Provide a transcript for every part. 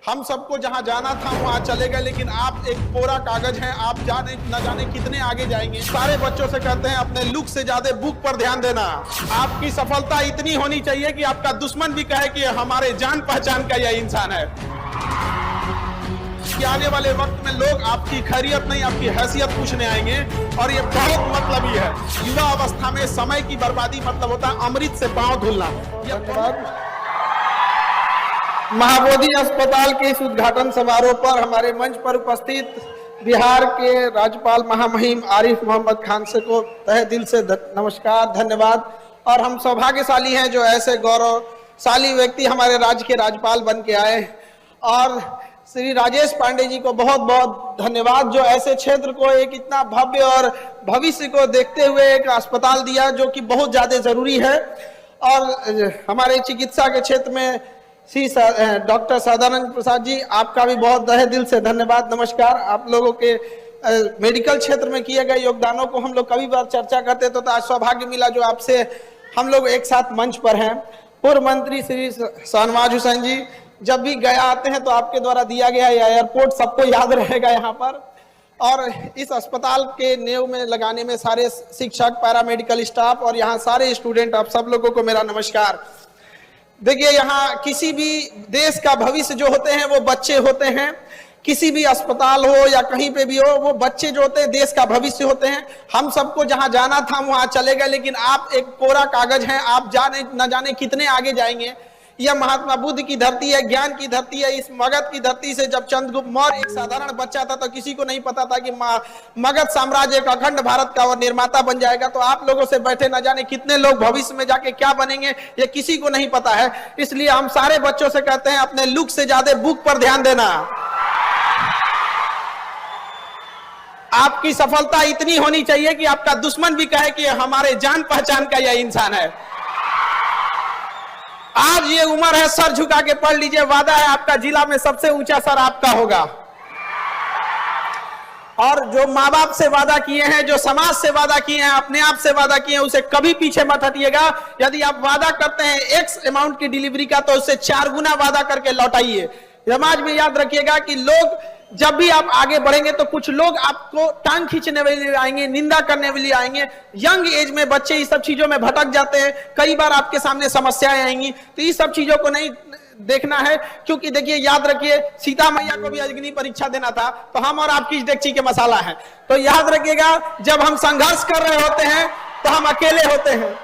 हम सबको जहां जाना था वहां चले गए, लेकिन आप एक कोरा कागज हैं। आप जाने न जाने कितने आगे जाएंगे। सारे बच्चों से कहते हैं अपने लुक से ज्यादा बुक पर ध्यान देना। आपकी सफलता इतनी होनी चाहिए कि आपका दुश्मन भी कहे कि हमारे जान पहचान का यह इंसान है। कि आने वाले वक्त में लोग आपकी खैरियत नहीं आपकी हैसियत पूछने आएंगे, और ये बहुत मतलबी है। युवा अवस्था में समय की बर्बादी मतलब होता है अमृत से पांव धुलना। महाबोधि अस्पताल के इस उद्घाटन समारोह पर हमारे मंच पर उपस्थित बिहार के राज्यपाल महामहिम आरिफ मोहम्मद खान से को तहे दिल से नमस्कार, धन्यवाद। और हम सौभाग्यशाली हैं जो ऐसे गौरवशाली व्यक्ति हमारे राज्य के राज्यपाल बन के आए। और श्री राजेश पांडे जी को बहुत बहुत धन्यवाद जो ऐसे क्षेत्र को एक इतना भव्य और भविष्य को देखते हुए एक अस्पताल दिया जो कि बहुत ज्यादा जरूरी है। और हमारे चिकित्सा के क्षेत्र में श्री डॉक्टर सदानंद प्रसाद जी, आपका भी बहुत तहे दिल से धन्यवाद, नमस्कार। आप लोगों के मेडिकल क्षेत्र में किए गए योगदानों को हम लोग कभी बार चर्चा करते तो आज सौभाग्य मिला जो आपसे हम लोग एक साथ मंच पर हैं। पूर्व मंत्री श्री शाहनवाज हुसैन जी, जब भी गया आते हैं तो आपके द्वारा दिया गया एयरपोर्ट सबको याद रहेगा यहाँ पर। और इस अस्पताल के नेव में लगाने में सारे शिक्षक, पैरामेडिकल स्टाफ और यहाँ सारे स्टूडेंट, आप सब लोगों को मेरा नमस्कार। देखिए, यहाँ किसी भी देश का भविष्य जो होते हैं वो बच्चे होते हैं। किसी भी अस्पताल हो या कहीं पे भी हो, वो बच्चे जो होते हैं देश का भविष्य होते हैं। हम सबको जहां जाना था वहां चले गए, लेकिन आप एक कोरा कागज हैं। आप न जाने कितने आगे जाएंगे। यह महात्मा बुद्ध की धरती है, ज्ञान की धरती है। इस मगध की धरती से जब चंद्रगुप्त मौर्य एक साधारण बच्चा था तो किसी को नहीं पता था कि मगध साम्राज्य एक अखंड भारत का और निर्माता बन जाएगा। तो आप लोगों से बैठे न जाने कितने लोग भविष्य में जाके क्या बनेंगे ये किसी को नहीं पता है। इसलिए हम सारे बच्चों से कहते हैं अपने लुक से ज्यादा बुक पर ध्यान देना। आपकी सफलता इतनी होनी चाहिए कि आपका दुश्मन भी कहे कि हमारे जान पहचान का यह इंसान है। आज ये उम्र है, सर झुका के पढ़ लीजिए। वादा है आपका जिला में सबसे ऊंचा सर आपका होगा। और जो माँ बाप से वादा किए हैं, जो समाज से वादा किए हैं, अपने आप से वादा किए हैं, उसे कभी पीछे मत हटिएगा। यदि आप वादा करते हैं एक्स अमाउंट की डिलीवरी का तो उससे 4 गुना वादा करके लौटाइए। समाज में याद रखिएगा कि लोग जब भी आप आगे बढ़ेंगे तो कुछ लोग आपको टांग खींचने वाले आएंगे, निंदा करने वाले आएंगे। यंग एज में बच्चे इस सब चीजों में भटक जाते हैं। कई बार आपके सामने समस्याएं आएंगी, तो इस सब चीजों को नहीं देखना है। क्योंकि देखिए, याद रखिए, सीता मैया को भी अग्नि परीक्षा देना था, तो हम और आप किस डेगची के मसाला हैं। तो याद रखिएगा, जब हम संघर्ष कर रहे होते हैं तो हम अकेले होते हैं।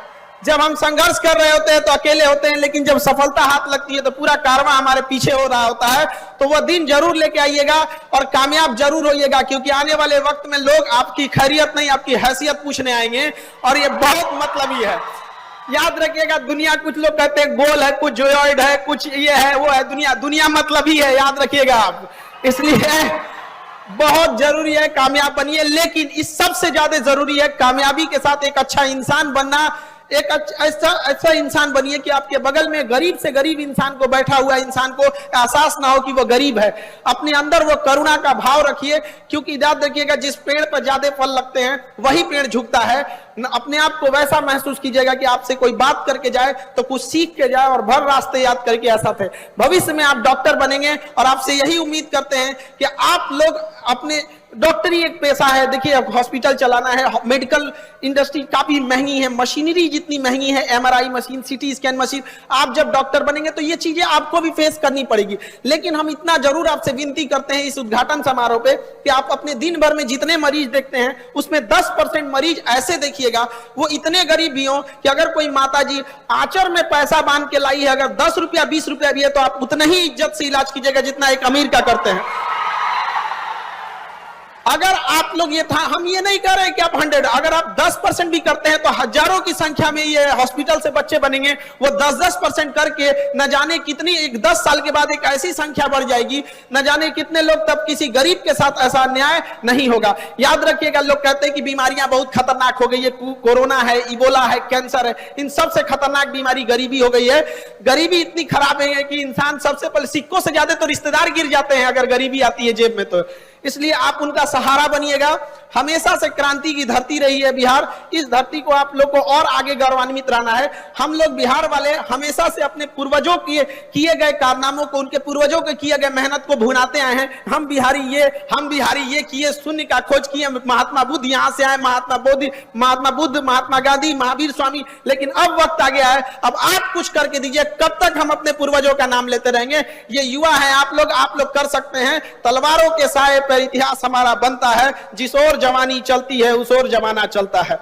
जब हम संघर्ष कर रहे होते हैं तो अकेले होते हैं, लेकिन जब सफलता हाथ लगती है तो पूरा कारवां हमारे पीछे हो रहा होता है। तो वह दिन जरूर लेके आइएगा और कामयाब जरूर होइएगा, क्योंकि आने वाले वक्त में लोग आपकी खैरियत नहीं आपकी हैसियत पूछने आएंगे, और ये बहुत मतलबी है। याद रखिएगा, दुनिया कुछ लोग कहते हैं गोल है, कुछ जोयॉइड है, कुछ ये है वो है। दुनिया मतलबी है, याद रखिएगा आप। इसलिए बहुत जरूरी है कामयाब बनिए, लेकिन इस सबसे ज्यादा जरूरी है कामयाबी के साथ एक अच्छा इंसान बनना। एक ऐसा इंसान बनिए कि आपके बगल में गरीब से गरीब इंसान को, बैठा हुआ इंसान को एहसास ना हो कि वो गरीब है। अपने अंदर वो करुणा का भाव रखिए, क्योंकि याद रखिएगा, जिस पेड़ पर ज्यादा फल लगते हैं वही पेड़ झुकता है। अपने आप को वैसा महसूस कीजिएगा कि आपसे कोई बात करके जाए तो कुछ सीख के जाए और भर रास्ते याद करके ऐसा थे। भविष्य में आप डॉक्टर बनेंगे और आपसे यही उम्मीद करते हैं कि आप लोग अपने डॉक्टरी एक पेशा है। देखिए, हॉस्पिटल चलाना है, मेडिकल इंडस्ट्री काफी महंगी है, मशीनरी जितनी महंगी है, MRI machine, CT scan machine. आप जब डॉक्टर बनेंगे तो ये चीजें आपको भी फेस करनी पड़ेगी। लेकिन हम इतना जरूर आपसे विनती करते हैं इस उद्घाटन समारोह पे कि आप अपने दिन भर में जितने मरीज देखते हैं उसमें 10% मरीज ऐसे देखिएगा वो इतने गरीब भी हो कि अगर कोई माता जी आंचर में पैसा बांध के लाई है, अगर 10 रुपया 20 रुपया भी है, तो आप उतना ही इज्जत से इलाज कीजिएगा जितना एक अमीर का करते हैं। अगर आप लोग ये था, हम ये नहीं कह रहे कि आप 100, अगर आप 10% भी करते हैं तो हजारों की संख्या में ये हॉस्पिटल से बच्चे बनेंगे। वो 10% करके न जाने कितनी, 10 साल के बाद एक ऐसी संख्या बढ़ जाएगी, न जाने कितने लोग, तब किसी गरीब के साथ ऐसा अन्याय नहीं होगा। याद रखिएगा, लोग कहते हैं कि बीमारियां बहुत खतरनाक हो गई है, कोरोना है, इबोला है, कैंसर है, इन सबसे खतरनाक बीमारी गरीबी हो गई है। गरीबी इतनी खराब है कि इंसान सबसे पहले, सिक्कों से ज्यादा तो रिश्तेदार गिर जाते हैं अगर गरीबी आती है जेब में। तो इसलिए आप उनका सहारा बनिएगा। हमेशा से क्रांति की धरती रही है बिहार, इस धरती को आप लोग को और आगे गौरवान्वित रहना है। हम लोग बिहार वाले हमेशा से अपने पूर्वजों किए गए कारनामों को, उनके पूर्वजों के किए गए मेहनत को भुनाते आए हैं। हम बिहारी ये किए, शून्य का खोज किए, महात्मा बुद्ध यहाँ से आए, महात्मा बुद्ध, महात्मा गांधी, महावीर स्वामी। लेकिन अब वक्त आ गया है, अब आप कुछ करके दीजिए। कब तक हम अपने पूर्वजों का नाम लेते रहेंगे? ये युवा है आप लोग कर सकते हैं। तलवारों के साए पर इतिहास हमारा बनता है, जिस ओर जवानी चलती है उस ओर जमाना चलता है।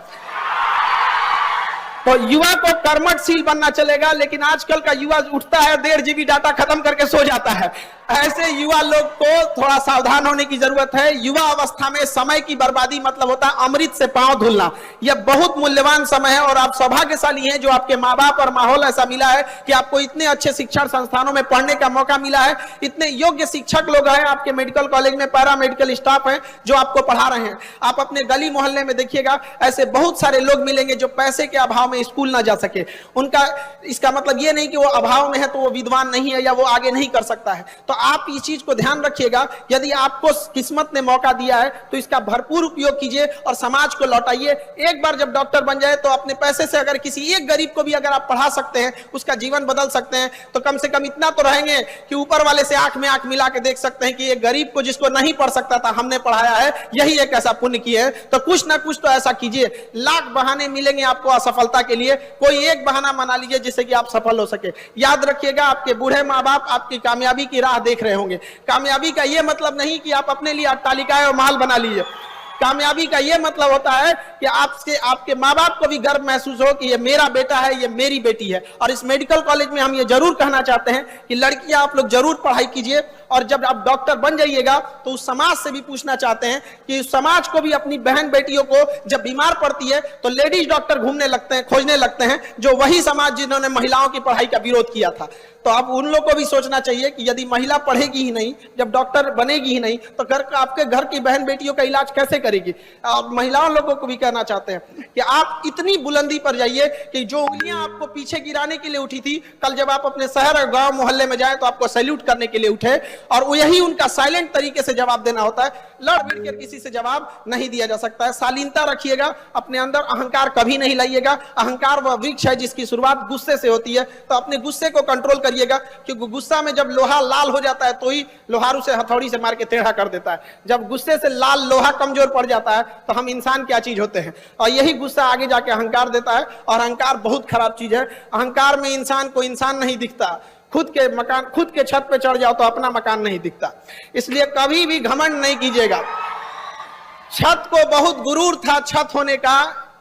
तो युवा को कर्मठशील बनना चलेगा, लेकिन आजकल का युवा उठता है 1.5 GB डाटा खत्म करके सो जाता है। ऐसे युवा लोग को थोड़ा सावधान होने की जरूरत है। युवा अवस्था में समय की बर्बादी मतलब होता है अमृत से पांव धुलना। यह बहुत मूल्यवान समय है और आप सौभाग्यशाली हैं जो आपके माँ बाप और माहौल ऐसा मिला है कि आपको इतने अच्छे शिक्षण संस्थानों में पढ़ने का मौका मिला है। इतने योग्य शिक्षक लोग हैं आपके मेडिकल कॉलेज में, पैरा मेडिकल स्टाफ है जो आपको पढ़ा रहे हैं। आप अपने गली मोहल्ले में देखिएगा, ऐसे बहुत सारे लोग मिलेंगे जो पैसे के अभाव में स्कूल ना जा सके। उनका इसका मतलब ये नहीं कि वो अभाव में है तो वो विद्वान नहीं है या वो आगे नहीं कर सकता है। तो आप इस चीज को ध्यान रखिएगा, यदि आपको किस्मत ने मौका दिया है तो इसका भरपूर उपयोग कीजिए और समाज को लौटाइए। एक बार जब डॉक्टर बन जाए तो अपने पैसे से अगर किसी एक गरीब को भी अगर आप पढ़ा सकते हैं, उसका जीवन बदल सकते हैं, तो कम से कम इतना तो रहेंगे कि ऊपर वाले से आंख में आंख मिला के देख सकते हैं कि एक गरीब को जिसको नहीं पढ़ सकता था हमने पढ़ाया है, यही एक ऐसा पुण्य किया है। तो कुछ ना कुछ तो ऐसा कीजिए। लाख बहाने मिलेंगे आपको असफलता के लिए, कोई एक बहाना मना लीजिए जिससे कि आप सफल हो सके। याद रखिएगा, आपके बूढ़े माँ बाप आपकी कामयाबी की राह देख रहे होंगे। कामयाबी का यह मतलब नहीं कि आप अपने लिए अट्टालिकाएं और महल बना लीजिए। कामयाबी का यह मतलब होता है कि आपके माँ बाप को भी गर्व महसूस हो कि ये मेरा बेटा है, ये मेरी बेटी है। और इस मेडिकल कॉलेज में हम ये जरूर कहना चाहते हैं कि लड़कियां आप लोग जरूर पढ़ाई कीजिए, और जब आप डॉक्टर बन जाइएगा तो उस समाज से भी पूछना चाहते हैं कि उस समाज को भी अपनी बहन बेटियों को जब बीमार पड़ती है तो लेडीज डॉक्टर घूमने लगते हैं, खोजने लगते हैं, जो वही समाज जिन्होंने महिलाओं की पढ़ाई का विरोध किया था। तो अब उन लोगों को भी सोचना चाहिए कि यदि महिला पढ़ेगी ही नहीं, जब डॉक्टर बनेगी ही नहीं, तो आपके घर की बहन बेटियों का इलाज कैसे करेगी? और महिलाओं लोगों को भी कहना चाहते हैं कि आप इतनी बुलंदी पर जाइए कि जो उंगलियां आपको पीछे गिराने के लिए उठी थी, कल जब आप अपने शहर और गांव मोहल्ले में जाएं तो आपको सैल्यूट करने के लिए उठे। और यही उनका साइलेंट तरीके से जवाब देना होता है। लड़ भिड़ कर किसी से जवाब नहीं दिया जा सकता है। शालीनता रखिएगा, अपने अंदर अहंकार कभी नहीं लाइएगा। अहंकार वह वृक्ष है जिसकी शुरुआत गुस्से से होती है। तो अपने गुस्से को कंट्रोल करिएगा, क्योंकि गुस्सा में जब लोहा लाल हो जाता है तो ही लोहारू से हथौड़ी से मार के टेढ़ा कर देता है। जब गुस्से से लाल लोहा कमजोर पड़ जाता है तो हम इंसान क्या चीज होते हैं। और यही गुस्सा आगे जाके अहंकार देता है, और अहंकार बहुत खराब चीज है। अहंकार में इंसान को इंसान नहीं दिखता। खुद के छत पे चढ़ जाओ तो अपना मकान नहीं दिखता। इसलिए कभी भी घमंड नहीं कीजिएगा। छत को बहुत गुरूर था छत होने का,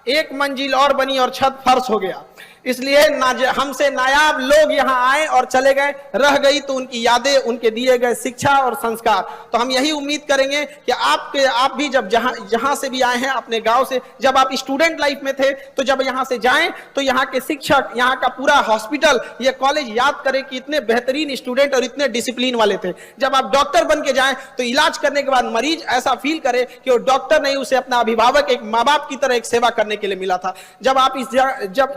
एक मंजिल और बनी और छत फर्श हो गया। इसलिए हमसे नायाब लोग यहाँ आए और चले गए, रह गई तो उनकी यादें, उनके दिए गए शिक्षा और संस्कार। तो हम यही उम्मीद करेंगे कि आप भी जब जहाँ से भी आए हैं अपने गांव से, जब आप स्टूडेंट लाइफ में थे तो जब यहाँ से जाएं तो यहाँ के शिक्षक, यहाँ का पूरा हॉस्पिटल, ये कॉलेज याद करें कि इतने बेहतरीन स्टूडेंट और इतने डिसिप्लिन वाले थे। जब आप डॉक्टर बन के जाएं तो इलाज करने के बाद मरीज ऐसा फील करे कि वो डॉक्टर नहीं, उसे अपना अभिभावक, एक माँ बाप की तरह एक सेवा करने के लिए मिला था। जब आप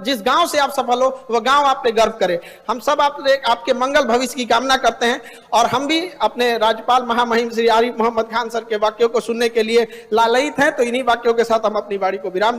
जिस गांव से आप सफल हो वह गांव आप पे गर्व करे। हम सब आपके मंगल भविष्य की कामना करते हैं, और हम भी अपने राज्यपाल महामहिम श्री आरिफ मोहम्मद खान सर के वाक्यों को सुनने के लिए लालयित हैं। तो इन्हीं वाक्यों के साथ हम अपनी वाणी को विराम देते हैं।